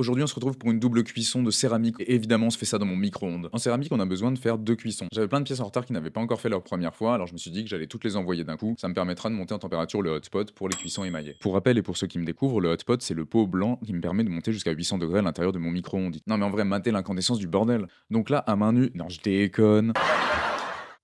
Aujourd'hui, on se retrouve pour une double cuisson de céramique et évidemment, on se fait ça dans mon micro-ondes. En céramique, on a besoin de faire 2 cuissons. J'avais plein de pièces en retard qui n'avaient pas encore fait leur première fois, alors je me suis dit que j'allais toutes les envoyer d'un coup. Ça me permettra de monter en température le hotspot pour les cuissons émaillées. Pour rappel et pour ceux qui me découvrent, le hotspot, c'est le pot blanc qui me permet de monter jusqu'à 800 degrés à l'intérieur de mon micro-ondes. Non mais en vrai, matez l'incandescence du bordel. Donc là, à main nue, non je déconne.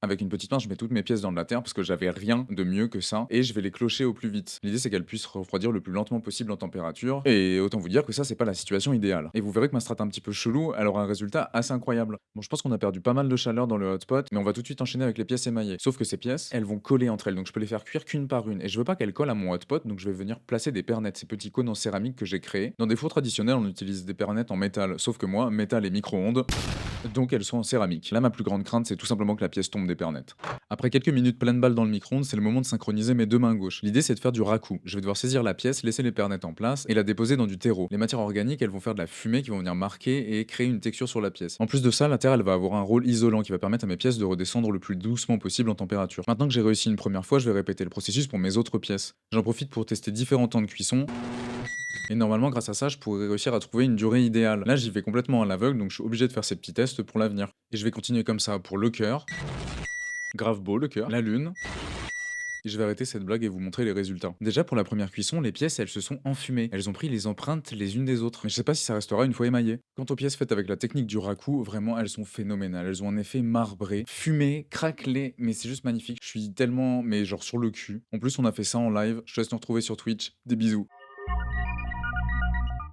Avec une petite main, je mets toutes mes pièces dans de la terre parce que j'avais rien de mieux que ça et je vais les clocher au plus vite. L'idée c'est qu'elles puissent refroidir le plus lentement possible en température et autant vous dire que ça c'est pas la situation idéale. Et vous verrez que ma strat un petit peu chelou, elle aura un résultat assez incroyable. Bon, je pense qu'on a perdu pas mal de chaleur dans le hotspot, mais on va tout de suite enchaîner avec les pièces émaillées. Sauf que ces pièces, elles vont coller entre elles, donc je peux les faire cuire qu'une par une et je veux pas qu'elles collent à mon hotpot, donc je vais venir placer des pernettes, ces petits cônes en céramique que j'ai créés. Dans des fours traditionnels, on utilise des pernettes en métal, sauf que moi, métal et micro-ondes, donc elles sont en céramique. Là, ma plus grande crainte, c'est tout simplement que la pièce tombe des pernettes. Après quelques minutes pleine balle dans le micro-ondes, c'est le moment de synchroniser mes deux mains gauches. L'idée, c'est de faire du raku. Je vais devoir saisir la pièce, laisser les pernettes en place et la déposer dans du terreau. Les matières organiques, elles vont faire de la fumée qui vont venir marquer et créer une texture sur la pièce. En plus de ça, la terre, elle va avoir un rôle isolant qui va permettre à mes pièces de redescendre le plus doucement possible en température. Maintenant que j'ai réussi une première fois, je vais répéter le processus pour mes autres pièces. J'en profite pour tester différents temps de cuisson. Et normalement, grâce à ça, je pourrais réussir à trouver une durée idéale. Là, j'y vais complètement à l'aveugle, donc je suis obligé de faire ces petits tests pour l'avenir. Et je vais continuer comme ça pour le cœur, grave beau le cœur, la lune, et je vais arrêter cette blague et vous montrer les résultats. Déjà, pour la première cuisson, les pièces, elles se sont enfumées. Elles ont pris les empreintes les unes des autres. Mais je sais pas si ça restera une fois émaillé. Quant aux pièces faites avec la technique du raku, vraiment, elles sont phénoménales. Elles ont un effet marbré, fumé, craquelé, mais c'est juste magnifique. Je suis tellement, mais genre sur le cul. En plus, on a fait ça en live. Je te laisse nous retrouver sur Twitch. Des bisous.